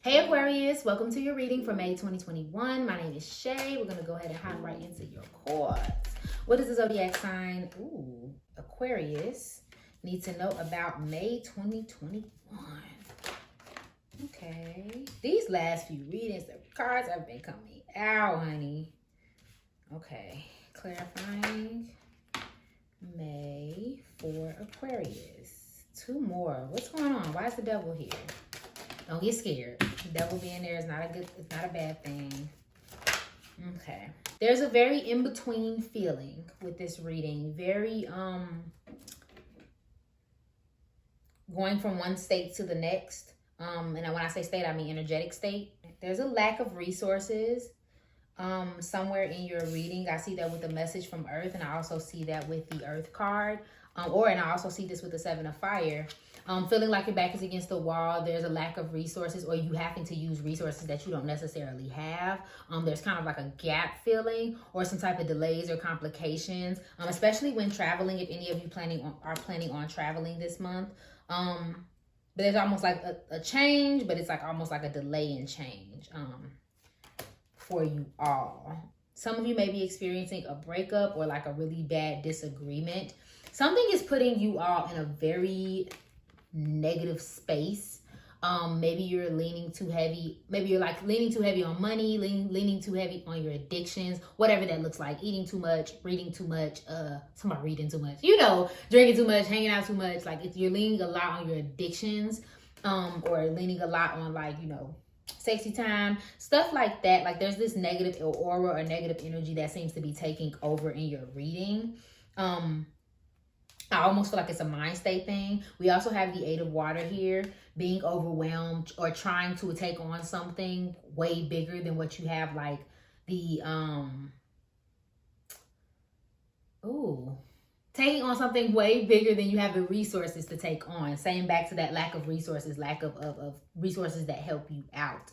Hey Aquarius, welcome to your reading for May 2021. My name is Shay. We're going to go ahead and hop right into your cards. What does the zodiac sign, Aquarius, need to know about May 2021? Okay. These last few readings, the cards have been coming out, honey. Okay. Clarifying May for Aquarius. Two more. What's going on? Why is the devil here? Don't get scared. The devil being there is it's not a bad thing. Okay. There's a very in-between feeling with this reading. Very, going from one state to the next. And when I say state, I mean energetic state. There's a lack of resources somewhere in your reading. I see that with the message from Earth, and I also see that with the Earth card. And I also see this with the Seven of Fire. Feeling like your back is against the wall. There's a lack of resources, or you having to use resources that you don't necessarily have. There's kind of like a gap feeling, or some type of delays or complications, especially when traveling. If any of you are planning on traveling this month, but there's almost like a change, but it's like almost like a delay in change for you all. Some of you may be experiencing a breakup or like a really bad disagreement. Something is putting you all in a very negative space. Maybe you're leaning too heavy. Maybe you're like leaning too heavy on money, leaning too heavy on your addictions, whatever that looks like. Eating too much, reading too much, somebody reading too much, drinking too much, hanging out too much. Like if you're leaning a lot on your addictions, or leaning a lot on sexy time, stuff like that. Like there's this negative aura or negative energy that seems to be taking over in your reading. I almost feel like it's a mind state thing. We also have the Eight of Water here, being overwhelmed or trying to take on something way bigger than what you have, like the taking on something way bigger than you have the resources to take on. Saying back to that lack of resources, lack of resources that help you out.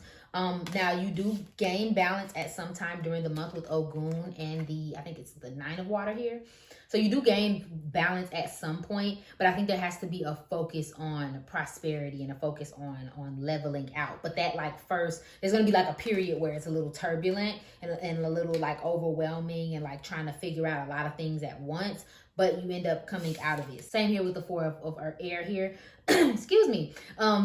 Now you do gain balance at some time during the month with Ogun and I think it's the Nine of Water here. So you do gain balance at some point, but I think there has to be a focus on prosperity and a focus on leveling out. But that first, there's going to be like a period where it's a little turbulent and a little overwhelming and trying to figure out a lot of things at once, but you end up coming out of it. Same here with the Four of Air here. Excuse me.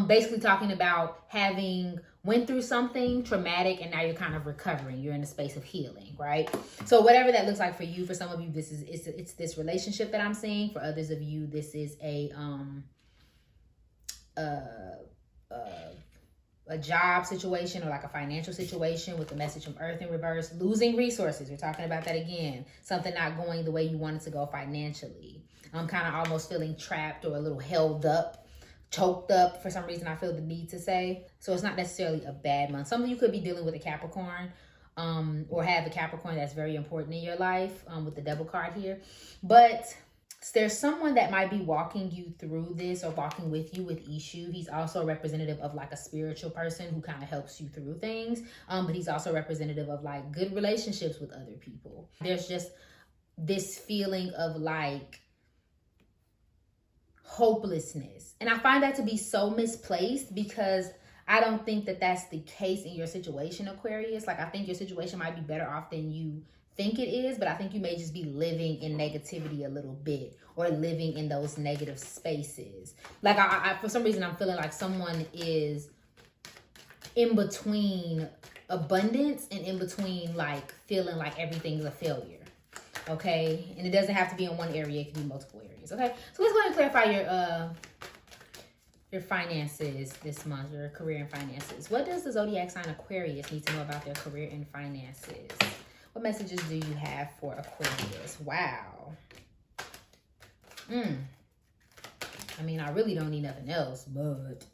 Basically talking about having went through something traumatic and now you're kind of recovering. You're in a space of healing, right? So whatever that looks like for you, for some of you, it's this relationship that I'm seeing. For others of you, this is a job situation or like a financial situation with the message from Earth in reverse. Losing resources. We're talking about that again. Something not going the way you want it to go financially. I'm kind of almost feeling trapped or a little held up, choked up for some reason. I feel the need to say. So it's not necessarily a bad month. Some of you could be dealing with a Capricorn, or have a Capricorn that's very important in your life, with the Devil card here. But there's someone that might be walking you through this or walking with you with Ishu. He's also representative of like a spiritual person who kind of helps you through things. But he's also representative of like good relationships with other people. There's just this feeling of hopelessness. And I find that to be so misplaced because I don't think that that's the case in your situation, Aquarius. I think your situation might be better off than you think it is, but I think you may just be living in negativity a little bit or living in those negative spaces. I for some reason, I'm feeling like someone is in between abundance and in between feeling like everything's a failure. Okay, and it doesn't have to be in one area, it can be multiple areas. Okay, so let's go ahead and clarify your finances this month, your career and finances. What does the zodiac sign Aquarius need to know about their career and finances? What messages do you have for Aquarius? Wow. I mean, I really don't need nothing else, but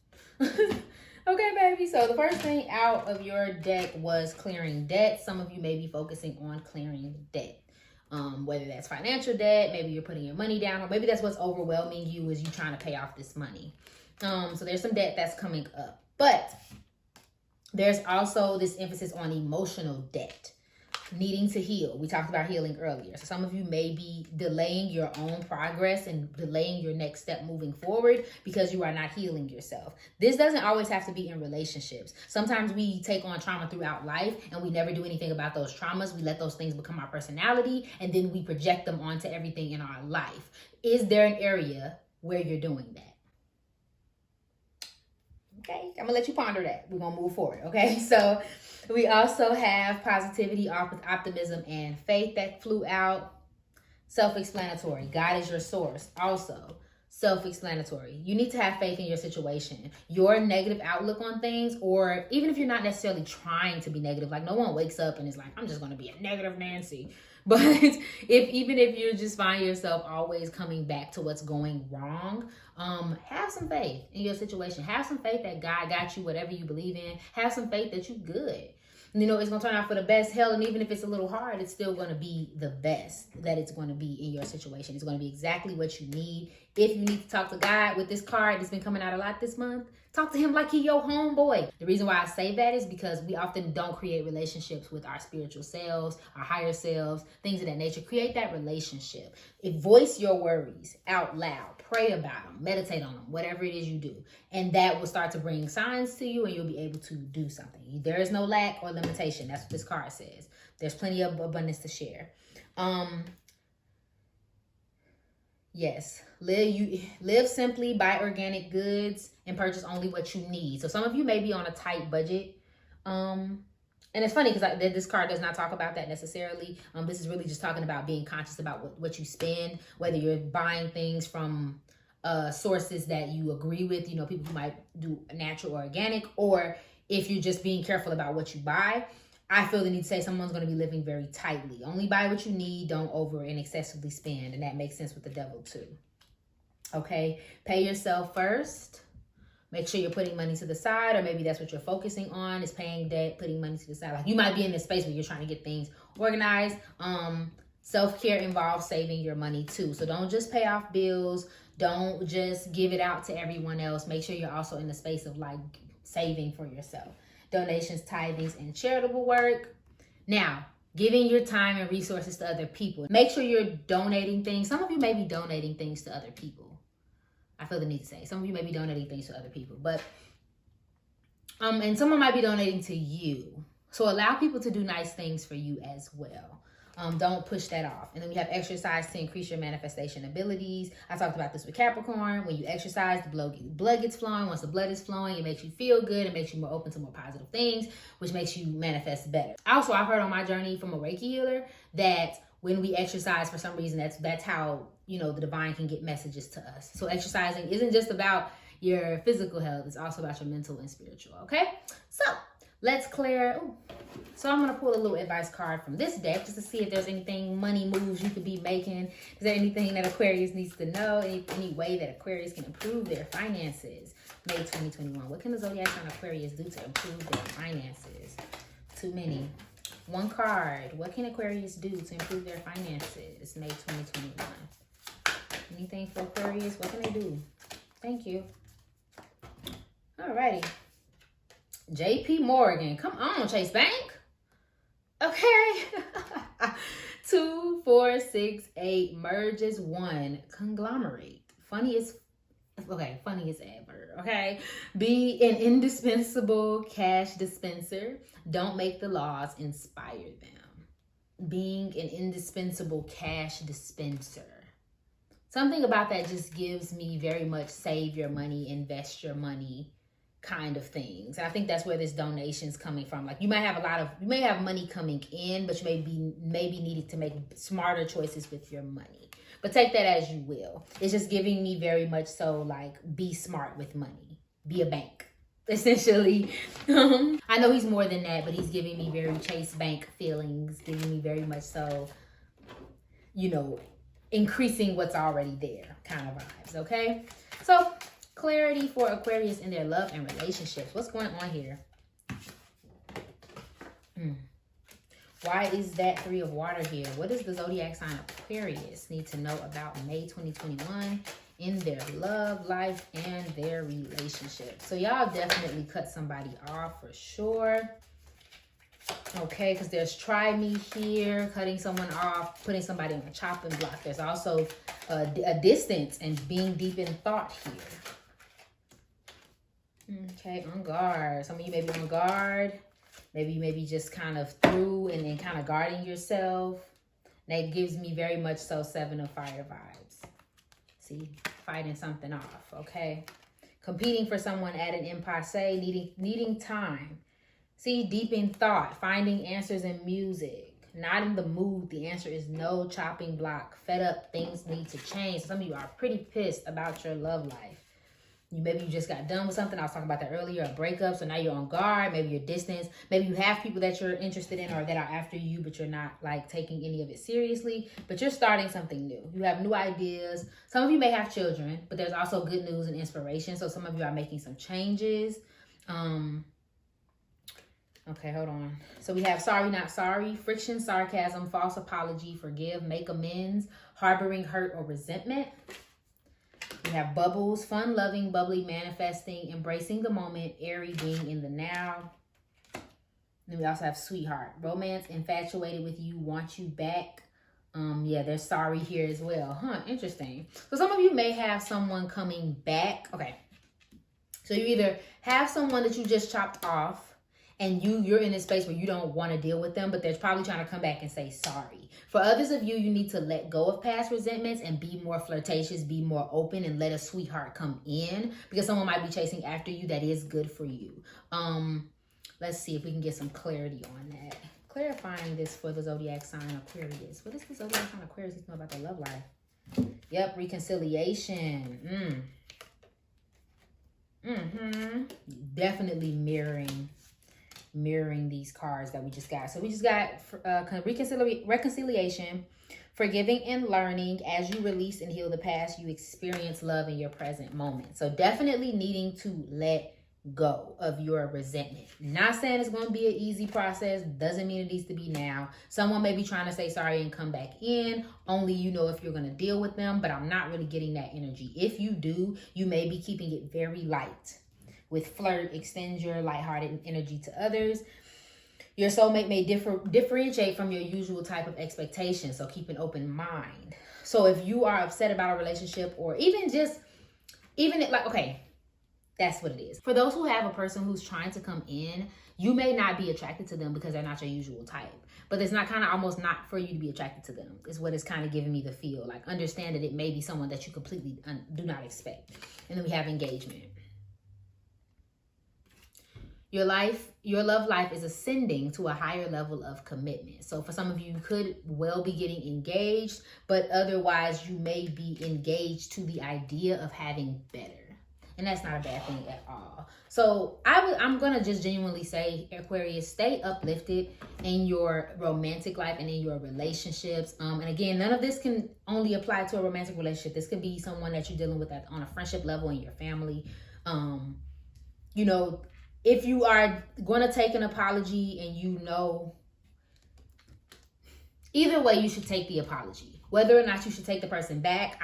okay, baby. So the first thing out of your deck was clearing debt. Some of you may be focusing on clearing debt. Whether that's financial debt, maybe you're putting your money down, or maybe that's what's overwhelming you is you trying to pay off this money. So there's some debt that's coming up, but there's also this emphasis on emotional debt. needing to heal. We talked about healing earlier. So some of you may be delaying your own progress and delaying your next step moving forward because you are not healing yourself. This doesn't always have to be in relationships. Sometimes we take on trauma throughout life and we never do anything about those traumas. We let those things become our personality and then we project them onto everything in our life. Is there an area where you're doing that? Okay, I'm gonna let you ponder that. We're gonna move forward, okay? So we also have positivity, optimism, and faith that flew out. Self-explanatory. God is your source. Also, self-explanatory. You need to have faith in your situation. Your negative outlook on things, or even if you're not necessarily trying to be negative, like no one wakes up and is like, I'm just gonna be a negative Nancy. But even if you just find yourself always coming back to what's going wrong, have some faith in your situation. Have some faith that God got you, whatever you believe in. Have some faith that you're good. You know, it's going to turn out for the best. Hell, and even if it's a little hard, it's still going to be the best that it's going to be in your situation. It's going to be exactly what you need. If you need to talk to God with this card that's been coming out a lot this month, talk to him like he your homeboy. The reason why I say that is because we often don't create relationships with our spiritual selves, our higher selves, things of that nature. Create that relationship. Voice your worries out loud. Pray about them. Meditate on them. Whatever it is you do. And that will start to bring signs to you and you'll be able to do something. There is no lack or limitation. That's what this card says. There's plenty of abundance to share. Yes, live simply, buy organic goods, and purchase only what you need. So some of you may be on a tight budget. And it's funny because this card does not talk about that necessarily. This is really just talking about being conscious about what you spend, whether you're buying things from sources that you agree with, you know, people who might do natural or organic, or if you're just being careful about what you buy. I feel the need to say someone's going to be living very tightly. Only buy what you need. Don't over and excessively spend. And that makes sense with the devil too. Okay. Pay yourself first. Make sure you're putting money to the side, or maybe that's what you're focusing on is paying debt, putting money to the side. Like you might be in this space where you're trying to get things organized. Self-care involves saving your money too. So don't just pay off bills. Don't just give it out to everyone else. Make sure you're also in the space of like saving for yourself. Donations, tithings, and charitable work. Now, giving your time and resources to other people. Make sure you're donating things. Some of you may be donating things to other people. I feel the need to say. Some of you may be donating things to other people. But, and someone might be donating to you. So allow people to do nice things for you as well. Don't push that off. And then we have exercise to increase your manifestation abilities. I talked about this with Capricorn. When you exercise, the blood gets flowing. Once the blood is flowing, it makes you feel good. It makes you more open to more positive things, which makes you manifest better. Also, I've heard on my journey from a Reiki healer that when we exercise, for some reason, that's how, you know, the divine can get messages to us. So exercising isn't just about your physical health. It's also about your mental and spiritual. Okay. So let's clear. So I'm going to pull a little advice card from this deck just to see if there's anything, money moves you could be making. Is there anything that Aquarius needs to know? Any way that Aquarius can improve their finances? May 2021. What can the zodiac sign Aquarius do to improve their finances? Too many. One card. What can Aquarius do to improve their finances? May 2021. Anything for Aquarius? What can they do? Thank you. Alrighty. JP Morgan. Come on, Chase Bank. Okay. 2, 4, 6, 8 merges 1. Conglomerate. Funny as ever. Okay. Be an indispensable cash dispenser. Don't make the laws, inspire them. Being an indispensable cash dispenser. Something about that just gives me very much save your money, invest your money kind of things. And I think that's where this donation's coming from. Like you may have money coming in, but you maybe needed to make smarter choices with your money. But take that as you will. It's just giving me very much so like be smart with money. Be a bank, essentially. I know he's more than that, but he's giving me very Chase Bank feelings, giving me very much so, you know, increasing what's already there kind of vibes, okay? So clarity for Aquarius in their love and relationships. What's going on here? Why is that 3 of water here? What does the zodiac sign Aquarius need to know about May 2021 in their love life and their relationship? So y'all definitely cut somebody off for sure. Okay, because there's try me here, cutting someone off, putting somebody on a chopping block. There's also a distance and being deep in thought here. Okay, on guard. Some of you may be on guard. Maybe you may be just kind of through and then kind of guarding yourself. That gives me very much so 7 of Fire vibes. See, fighting something off, okay? Competing for someone at an impasse, needing time. See, deep in thought, finding answers in music. Not in the mood. The answer is no, chopping block. Fed up, things need to change. Some of you are pretty pissed about your love life. Maybe you just got done with something. I was talking about that earlier, a breakup. So now you're on guard. Maybe you're distant. Maybe you have people that you're interested in or that are after you, but you're not like taking any of it seriously. But you're starting something new. You have new ideas. Some of you may have children, but there's also good news and inspiration. So some of you are making some changes. Okay, hold on. So we have sorry, not sorry, friction, sarcasm, false apology, forgive, make amends, harboring hurt or resentment. We have bubbles, fun, loving, bubbly, manifesting, embracing the moment, airy, being in the now. Then we also have sweetheart, romance, infatuated with you, want you back. Yeah, there's sorry here as well. Interesting. So some of you may have someone coming back. Okay. So you either have someone that you just chopped off and you're in a space where you don't want to deal with them, but they're probably trying to come back and say sorry. For others of you, you need to let go of past resentments and be more flirtatious, be more open, and let a sweetheart come in because someone might be chasing after you that is good for you. Let's see if we can get some clarity on that. Clarifying this for the zodiac sign Aquarius. What does the zodiac sign Aquarius know about their love life? Yep, reconciliation. Definitely mirroring these cards that we just got. So we just got reconciliation, forgiving and learning. As you release and heal the past, you experience love in your present moment. So definitely needing to let go of your resentment. Not saying it's going to be an easy process. Doesn't mean it needs to be now. Someone may be trying to say sorry and come back in. Only you know if you're going to deal with them, but I'm not really getting that energy. If you do, you may be keeping it very light. With flirt, extend your lighthearted energy to others. Your soulmate may differentiate from your usual type of expectation, so keep an open mind. So if you are upset about a relationship or okay, that's what it is. For those who have a person who's trying to come in, you may not be attracted to them because they're not your usual type. But it's not kind of almost not for you to be attracted to them. Is what it's kind of giving me the feel. Like understand that it may be someone that you completely do not expect. And then we have engagement. Your love life is ascending to a higher level of commitment. So for some of you, you could well be getting engaged, but otherwise you may be engaged to the idea of having better. And that's not a bad thing at all. So I'm going to just genuinely say, Aquarius, stay uplifted in your romantic life and in your relationships. And again, none of this can only apply to a romantic relationship. This could be someone that you're dealing with on a friendship level in your family. If you are going to take an apology and either way, you should take the apology. Whether or not you should take the person back,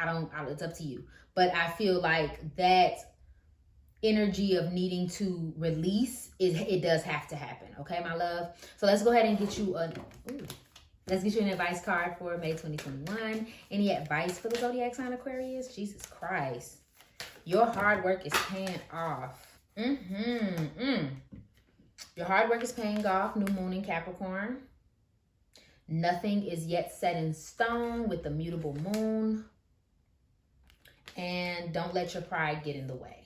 it's up to you. But I feel like that energy of needing to release, it does have to happen. Okay, my love? So let's go ahead and get you an advice card for May 2021. Any advice for the zodiac sign Aquarius? Jesus Christ. Your hard work is paying off. Your hard work is paying off. New moon in Capricorn. Nothing is yet set in stone with the mutable moon. And don't let your pride get in the way.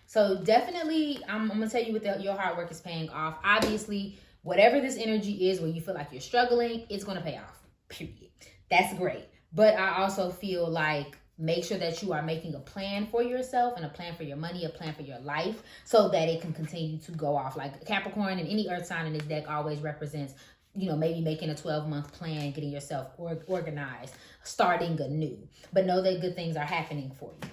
So definitely, I'm going to tell you what your hard work is paying off. Obviously, whatever this energy is where you feel like you're struggling, it's going to pay off. Period. That's great. But I also feel like make sure that you are making a plan for yourself and a plan for your money, a plan for your life, so that it can continue to go off. Like Capricorn and any earth sign in this deck always represents, maybe making a 12-month plan, getting yourself organized, starting anew. But know that good things are happening for you.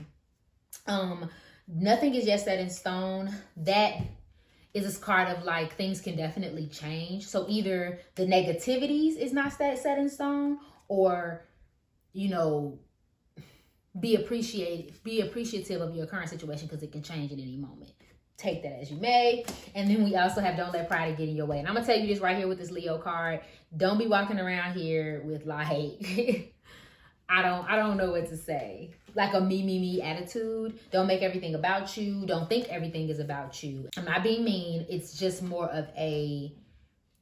Nothing is yet set in stone. That is this card of like things can definitely change. So either the negativities is not set in stone, or be appreciative of your current situation because it can change at any moment. take that as you may. And then we also have don't let pride get in your way. And I'm gonna tell you this right here with this Leo card. Don't be walking around here with like I don't know what to say. Like a me attitude. Don't make everything about you. Don't think everything is about you. I'm not being mean. It's just more of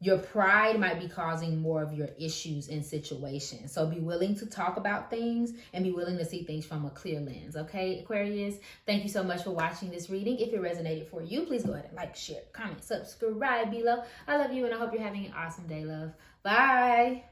your pride might be causing more of your issues in situations. So be willing to talk about things and be willing to see things from a clear lens. Okay, Aquarius? Thank you so much for watching this reading. If it resonated for you, please go ahead and like, share, comment, subscribe below. I love you and I hope you're having an awesome day, love. Bye.